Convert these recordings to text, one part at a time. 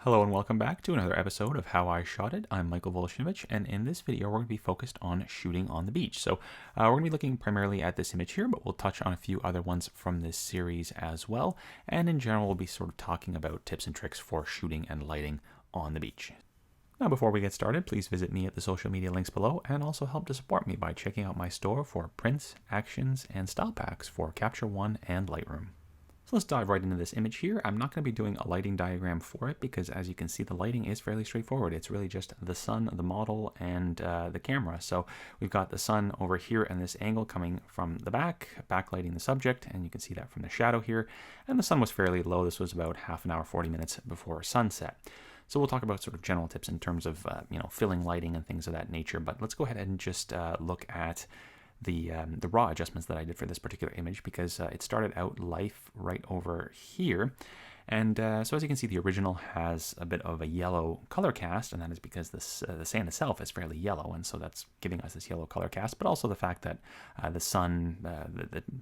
Hello and welcome back to another episode of How I Shot It. I'm Michael Voloshinovich, and in this video we're going to be focused on shooting on the beach. So we're going to be looking primarily at this image here, but we'll touch on a few other ones from this series as well. And in general, we'll be sort of talking about tips and tricks for shooting and lighting on the beach. Now, before we get started, please visit me at the social media links below and also help to support me by checking out my store for prints, actions, and style packs for Capture One and Lightroom. So let's dive right into this image here. I'm not going to be doing a lighting diagram for it because, as you can see, the lighting is fairly straightforward. It's really just the sun, the model, and the camera. So we've got the sun over here and this angle coming from the back, backlighting the subject, and you can see that from the shadow here. And the sun was fairly low. This was about half an hour, 40 minutes before sunset. So we'll talk about sort of general tips in terms of filling lighting and things of that nature. But let's go ahead and just look at the raw adjustments that I did for this particular image, because it started out life right over here. And so as you can see, the original has a bit of a yellow color cast, and that is because this, the sand itself is fairly yellow, and so that's giving us this yellow color cast, but also the fact that the sun,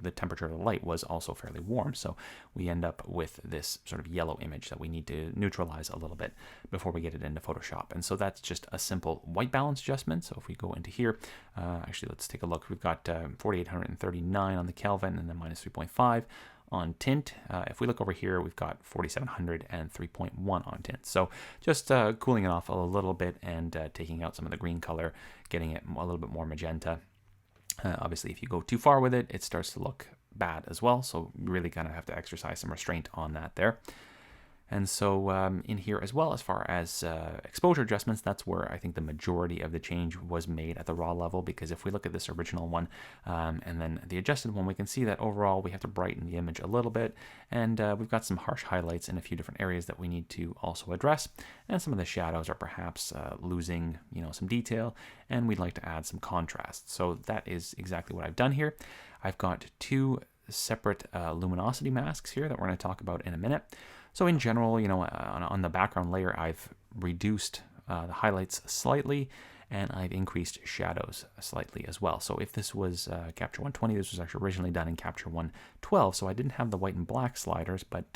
the temperature of the light was also fairly warm, so we end up with this sort of yellow image that we need to neutralize a little bit before we get it into Photoshop. And so that's just a simple white balance adjustment. So if we go into here, actually let's take a look. We've got 4839 on the Kelvin and then minus 3.5. on tint. If we look over here, we've got 4700 and 3.1 on tint. So just cooling it off a little bit and taking out some of the green color, getting it a little bit more magenta. Obviously, if you go too far with it, it starts to look bad as well. So you really kind of have to exercise some restraint on that there. And so in here as well, as far as exposure adjustments, that's where I think the majority of the change was made at the raw level, because if we look at this original one and then the adjusted one, we can see that overall we have to brighten the image a little bit, and we've got some harsh highlights in a few different areas that we need to also address, and some of the shadows are perhaps losing some detail, and we'd like to add some contrast. So that is exactly what I've done here. I've got two separate luminosity masks here that we're going to talk about in a minute. So in general, on the background layer, I've reduced the highlights slightly, and I've increased shadows slightly as well. So if this was Capture 120, this was actually originally done in Capture 112, so I didn't have the white and black sliders, but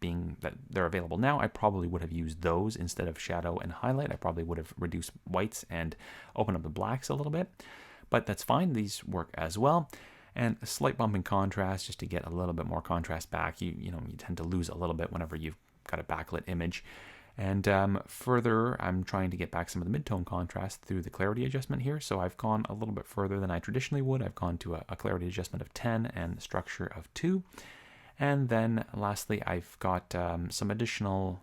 being that they're available now, I probably would have used those instead of shadow and highlight. I probably would have reduced whites and opened up the blacks a little bit, but that's fine. These work as well. And a slight bump in contrast just to get a little bit more contrast back. You tend to lose a little bit whenever you've got a backlit image. And further, I'm trying to get back some of the midtone contrast through the clarity adjustment here. So I've gone a little bit further than I traditionally would. I've gone to a clarity adjustment of 10 and structure of 2. And then lastly, I've got some additional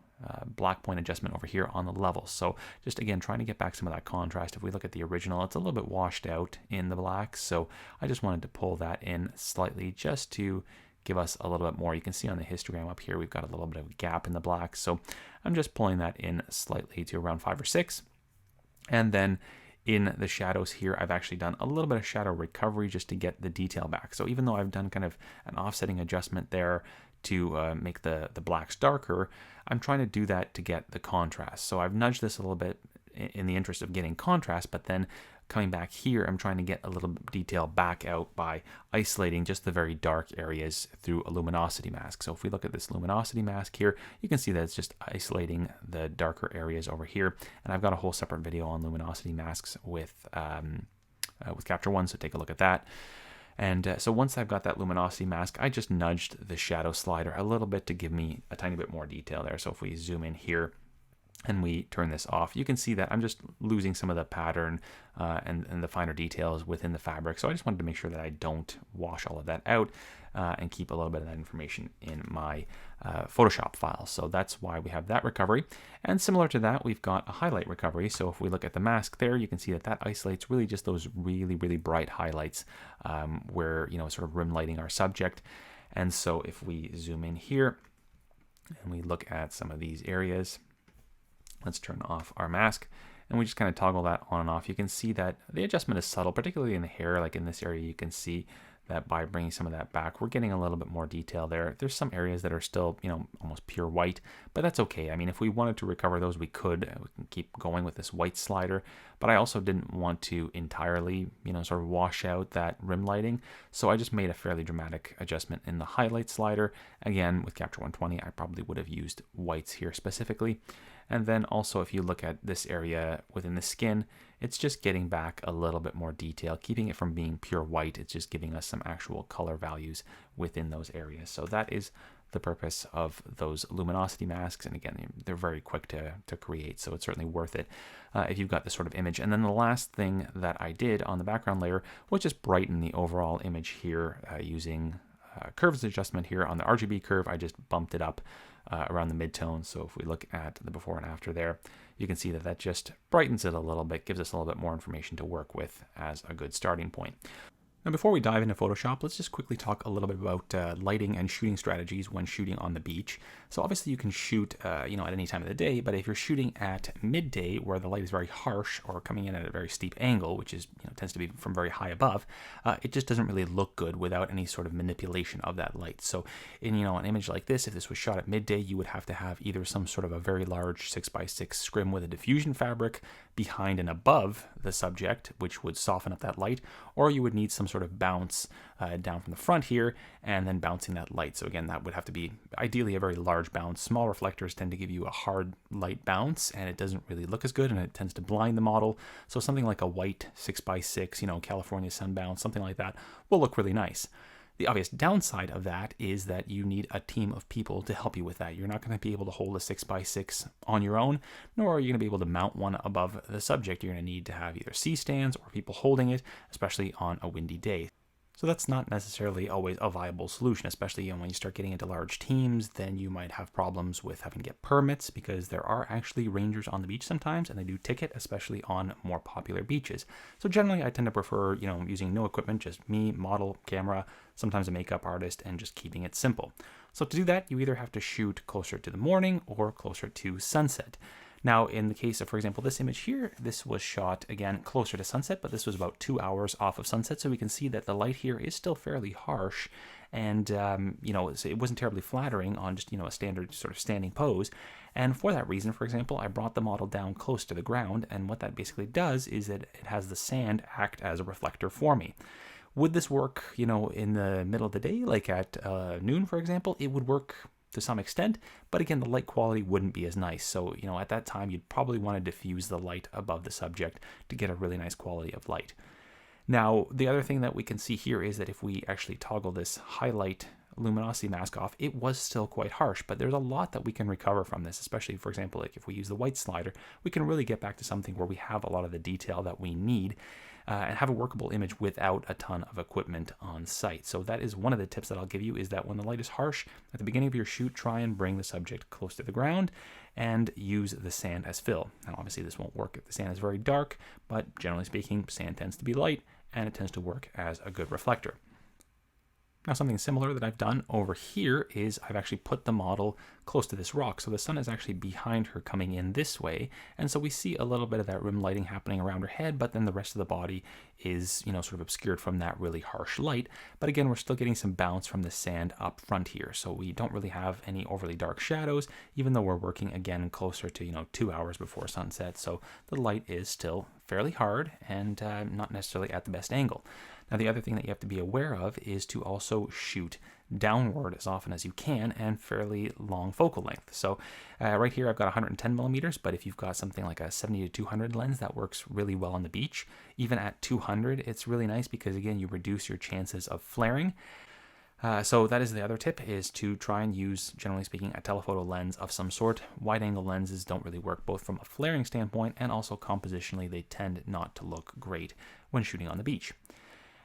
black point adjustment over here on the level. So just again, trying to get back some of that contrast. If we look at the original, it's a little bit washed out in the blacks. So I just wanted to pull that in slightly just to give us a little bit more. You can see on the histogram up here, we've got a little bit of a gap in the blacks. So I'm just pulling that in slightly to around 5 or 6. And then in the shadows here, I've actually done a little bit of shadow recovery just to get the detail back. So even though I've done kind of an offsetting adjustment there to make the blacks darker, I'm trying to do that to get the contrast. So I've nudged this a little bit in the interest of getting contrast, but then coming back here, I'm trying to get a little detail back out by isolating just the very dark areas through a luminosity mask. So if we look at this luminosity mask here, you can see that it's just isolating the darker areas over here. And I've got a whole separate video on luminosity masks with Capture One, so take a look at that. And so once I've got that luminosity mask, I just nudged the shadow slider a little bit to give me a tiny bit more detail there. So if we zoom in here and we turn this off, you can see that I'm just losing some of the pattern and the finer details within the fabric. So I just wanted to make sure that I don't wash all of that out and keep a little bit of that information in my Photoshop file. So that's why we have that recovery. And similar to that, we've got a highlight recovery. So if we look at the mask there, you can see that that isolates really just those really, really bright highlights where, sort of rim lighting our subject. And so if we zoom in here and we look at some of these areas, let's turn off our mask and we just kind of toggle that on and off. You can see that the adjustment is subtle, particularly in the hair. Like in this area, you can see that by bringing some of that back, we're getting a little bit more detail there. There's some areas that are still, almost pure white, but that's okay. I mean, if we wanted to recover those, we could. We can keep going with this white slider, but I also didn't want to entirely, sort of wash out that rim lighting. So I just made a fairly dramatic adjustment in the highlight slider. Again, with Capture 120, I probably would have used whites here specifically. And then also, if you look at this area within the skin, it's just getting back a little bit more detail, keeping it from being pure white. It's just giving us some actual color values within those areas. So that is the purpose of those luminosity masks. And again, they're very quick to create, so it's certainly worth it if you've got this sort of image. And then the last thing that I did on the background layer was just brighten the overall image here using curves adjustment here on the RGB curve. I just bumped it up around the midtone. So if we look at the before and after there, you can see that that just brightens it a little bit, gives us a little bit more information to work with as a good starting point. Now, before we dive into Photoshop, let's just quickly talk a little bit about lighting and shooting strategies when shooting on the beach. So obviously you can shoot, at any time of the day, but if you're shooting at midday where the light is very harsh or coming in at a very steep angle, which is, tends to be from very high above, it just doesn't really look good without any sort of manipulation of that light. So in, an image like this, if this was shot at midday, you would have to have either some sort of a very large 6x6 scrim with a diffusion fabric behind and above the subject, which would soften up that light, or you would need some sort of bounce down from the front here and then bouncing that light. So again, that would have to be ideally a very large bounce. Small reflectors tend to give you a hard light bounce and it doesn't really look as good and it tends to blind the model. So something like a white 6x6, California sun bounce, something like that will look really nice. The obvious downside of that is that you need a team of people to help you with that. You're not going to be able to hold a 6x6 on your own, nor are you going to be able to mount one above the subject. You're going to need to have either C-stands or people holding it, especially on a windy day. So that's not necessarily always a viable solution, especially when you start getting into large teams. Then you might have problems with having to get permits because there are actually rangers on the beach sometimes and they do ticket, especially on more popular beaches. So generally I tend to prefer, using no equipment, just me, model, camera, sometimes a makeup artist, and just keeping it simple. So to do that, you either have to shoot closer to the morning or closer to sunset. Now, in the case of, for example, this image here, this was shot, again, closer to sunset, but this was about 2 hours off of sunset. So we can see that the light here is still fairly harsh and, it wasn't terribly flattering on just, a standard sort of standing pose. And for that reason, for example, I brought the model down close to the ground. And what that basically does is that it has the sand act as a reflector for me. Would this work, in the middle of the day, like at noon, for example? It would work to some extent, but again, the light quality wouldn't be as nice. So, at that time, you'd probably want to diffuse the light above the subject to get a really nice quality of light. Now, the other thing that we can see here is that if we actually toggle this highlight luminosity mask off, it was still quite harsh, but there's a lot that we can recover from this, especially, for example, like if we use the white slider, we can really get back to something where we have a lot of the detail that we need and have a workable image without a ton of equipment on site. So that is one of the tips that I'll give you, is that when the light is harsh, at the beginning of your shoot, try and bring the subject close to the ground and use the sand as fill. Now, obviously this won't work if the sand is very dark, but generally speaking, sand tends to be light and it tends to work as a good reflector. Now, something similar that I've done over here is I've actually put the model close to this rock. So the sun is actually behind her coming in this way. And so we see a little bit of that rim lighting happening around her head, but then the rest of the body is, sort of obscured from that really harsh light. But again, we're still getting some bounce from the sand up front here. So we don't really have any overly dark shadows, even though we're working again closer to, 2 hours before sunset. So the light is still fairly hard and not necessarily at the best angle. Now, the other thing that you have to be aware of is to also shoot downward as often as you can and fairly long focal length. So right here, I've got 110 millimeters, but if you've got something like a 70 to 200 lens, that works really well on the beach. Even at 200, it's really nice because, again, you reduce your chances of flaring. So that is the other tip, is to try and use, generally speaking, a telephoto lens of some sort. Wide angle lenses don't really work, both from a flaring standpoint and also compositionally. They tend not to look great when shooting on the beach.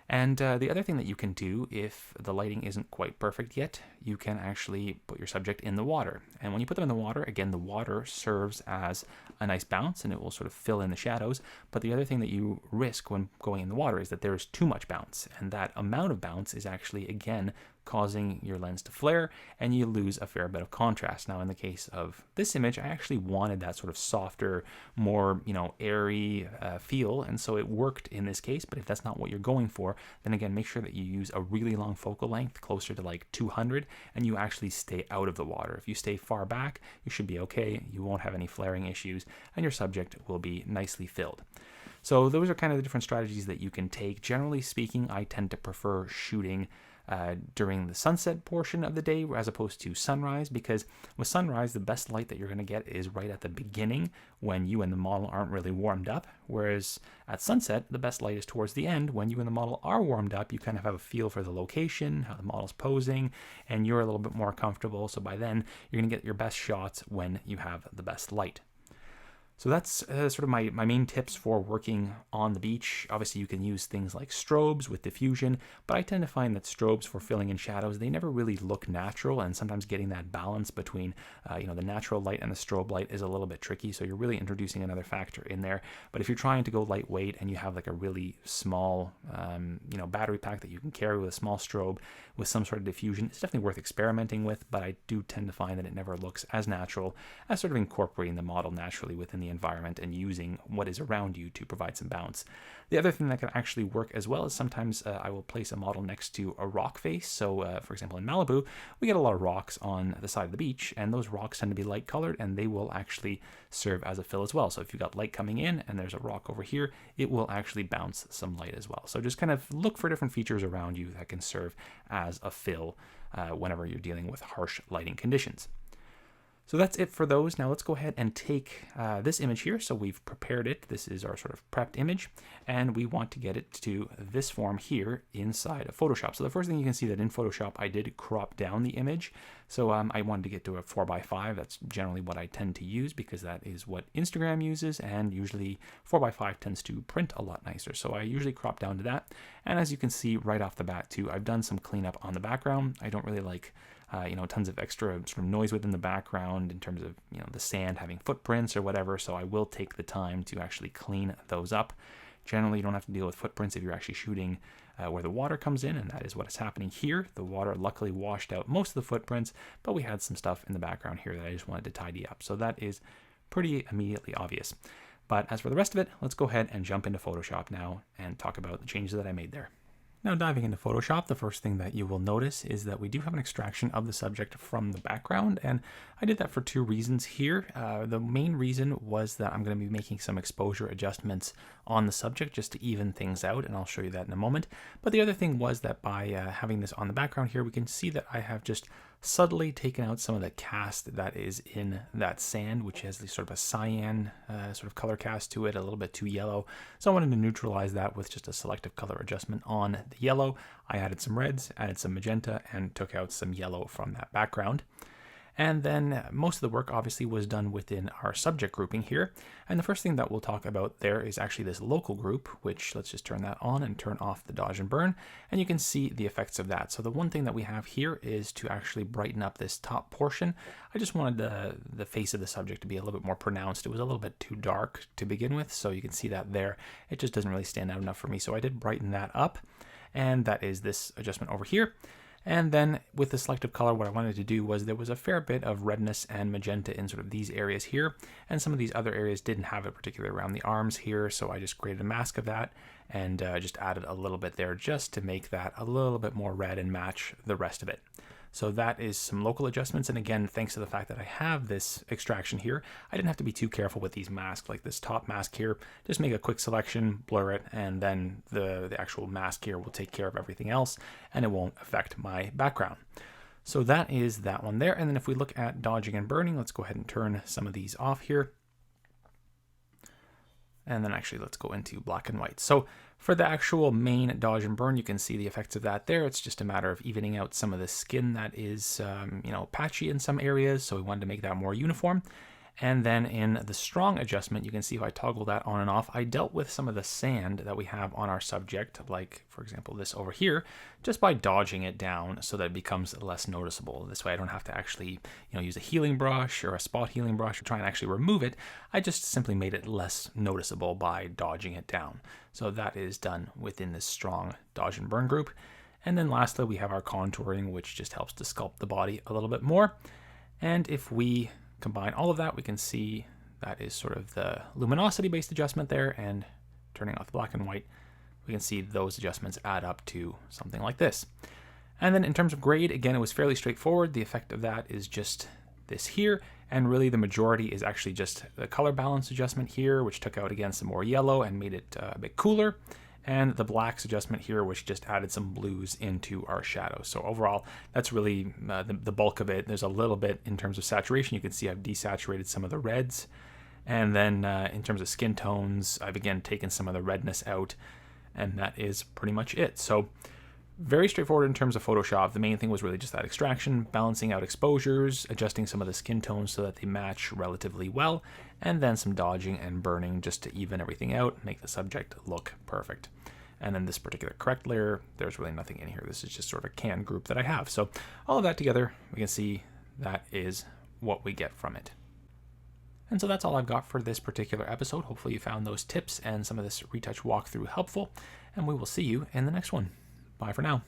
And the other thing that you can do, if the lighting isn't quite perfect yet, you can actually put your subject in the water. And when you put them in the water, again, the water serves as a nice bounce and it will sort of fill in the shadows. But the other thing that you risk when going in the water is that there is too much bounce. And that amount of bounce is actually, again, causing your lens to flare, and you lose a fair bit of contrast. Now, in the case of this image, I actually wanted that sort of softer, more, airy feel, and so it worked in this case. But if that's not what you're going for, then again, make sure that you use a really long focal length, closer to like 200, and you actually stay out of the water. If you stay far back, you should be okay. You won't have any flaring issues, and your subject will be nicely filled. So those are kind of the different strategies that you can take. Generally speaking, I tend to prefer shooting during the sunset portion of the day as opposed to sunrise, because with sunrise, the best light that you're going to get is right at the beginning when you and the model aren't really warmed up, whereas at sunset, the best light is towards the end when you and the model are warmed up. You kind of have a feel for the location, how the model's posing, and you're a little bit more comfortable. So by then, you're going to get your best shots when you have the best light. So that's sort of my main tips for working on the beach. Obviously, you can use things like strobes with diffusion, but I tend to find that strobes for filling in shadows, they never really look natural, and sometimes getting that balance between the natural light and the strobe light is a little bit tricky, so you're really introducing another factor in there. But if you're trying to go lightweight and you have like a really small battery pack that you can carry with a small strobe with some sort of diffusion, it's definitely worth experimenting with, but I do tend to find that it never looks as natural as sort of incorporating the model naturally within the environment and using what is around you to provide some bounce. The other thing that can actually work as well is sometimes I will place a model next to a rock face. So for example, in Malibu, we get a lot of rocks on the side of the beach, and those rocks tend to be light colored, and they will actually serve as a fill as well. So if you've got light coming in and there's a rock over here, it will actually bounce some light as well. So just kind of look for different features around you that can serve as a fill whenever you're dealing with harsh lighting conditions. So that's it for those. Now let's go ahead and take this image here. So we've prepared it. This is our sort of prepped image, and we want to get it to this form here inside of Photoshop. So the first thing you can see that in Photoshop, I did crop down the image. So I wanted to get to a 4x5. That's generally what I tend to use because that is what Instagram uses, and usually 4x5 tends to print a lot nicer. So I usually crop down to that. And as you can see right off the bat too, I've done some cleanup on the background. I don't really like tons of extra sort of noise within the background in terms of, the sand having footprints or whatever. So I will take the time to actually clean those up. Generally, you don't have to deal with footprints if you're actually shooting where the water comes in, and that is what is happening here. The water luckily washed out most of the footprints, but we had some stuff in the background here that I just wanted to tidy up. So that is pretty immediately obvious. But as for the rest of it, let's go ahead and jump into Photoshop now and talk about the changes that I made there. Now diving into Photoshop, the first thing that you will notice is that we do have an extraction of the subject from the background, and I did that for two reasons here. The main reason was that I'm going to be making some exposure adjustments on the subject just to even things out, and I'll show you that in a moment. But the other thing was that by having this on the background here, we can see that I have just subtly taken out some of the cast that is in that sand, which has this sort of a cyan sort of color cast to it, a little bit too yellow. So I wanted to neutralize that with just a selective color adjustment on the yellow. I added some reds, added some magenta, and took out some yellow from that background. And then most of the work obviously was done within our subject grouping here. And the first thing that we'll talk about there is actually this local group, which let's just turn that on and turn off the dodge and burn. And you can see the effects of that. So the one thing that we have here is to actually brighten up this top portion. I just wanted the face of the subject to be a little bit more pronounced. It was a little bit too dark to begin with, so you can see that there. It just doesn't really stand out enough for me. So I did brighten that up, and that is this adjustment over here. And then with the selective color, what I wanted to do was there was a fair bit of redness and magenta in sort of these areas here. And some of these other areas didn't have it, particularly around the arms here. So I just created a mask of that and just added a little bit there just to make that a little bit more red and match the rest of it. So that is some local adjustments. And again, thanks to the fact that I have this extraction here, I didn't have to be too careful with these masks. Like this top mask here, just make a quick selection, blur it, and then the actual mask here will take care of everything else, and it won't affect my background. So that is that one there. And then if we look at dodging and burning, let's go ahead and turn some of these off here. And then actually let's go into black and white. So for the actual main dodge and burn, you can see the effects of that there. It's just a matter of evening out some of the skin that is, patchy in some areas. So we wanted to make that more uniform. And then in the strong adjustment, you can see if I toggle that on and off, I dealt with some of the sand that we have on our subject, like for example, this over here, just by dodging it down so that it becomes less noticeable. This way I don't have to actually, use a healing brush or a spot healing brush to try and actually remove it. I just simply made it less noticeable by dodging it down. So that is done within this strong dodge and burn group. And then lastly, we have our contouring, which just helps to sculpt the body a little bit more. And if we combine all of that, we can see that is sort of the luminosity-based adjustment there, and turning off the black and white, we can see those adjustments add up to something like this. And then in terms of grade, again, it was fairly straightforward. The effect of that is just this here, and really the majority is actually just the color balance adjustment here, which took out again some more yellow and made it a bit cooler, and the blacks adjustment here, which just added some blues into our shadows. So overall, that's really the bulk of it. There's a little bit in terms of saturation. You can see I've desaturated some of the reds, and then in terms of skin tones, I've again taken some of the redness out, and that is pretty much it. So very straightforward in terms of Photoshop. The main thing was really just that extraction, balancing out exposures, adjusting some of the skin tones so that they match relatively well, and then some dodging and burning just to even everything out, make the subject look perfect. And then this particular correct layer, there's really nothing in here. This is just sort of a can group that I have. So all of that together, we can see that is what we get from it. And so that's all I've got for this particular episode. Hopefully you found those tips and some of this retouch walkthrough helpful, and we will see you in the next one. Bye for now.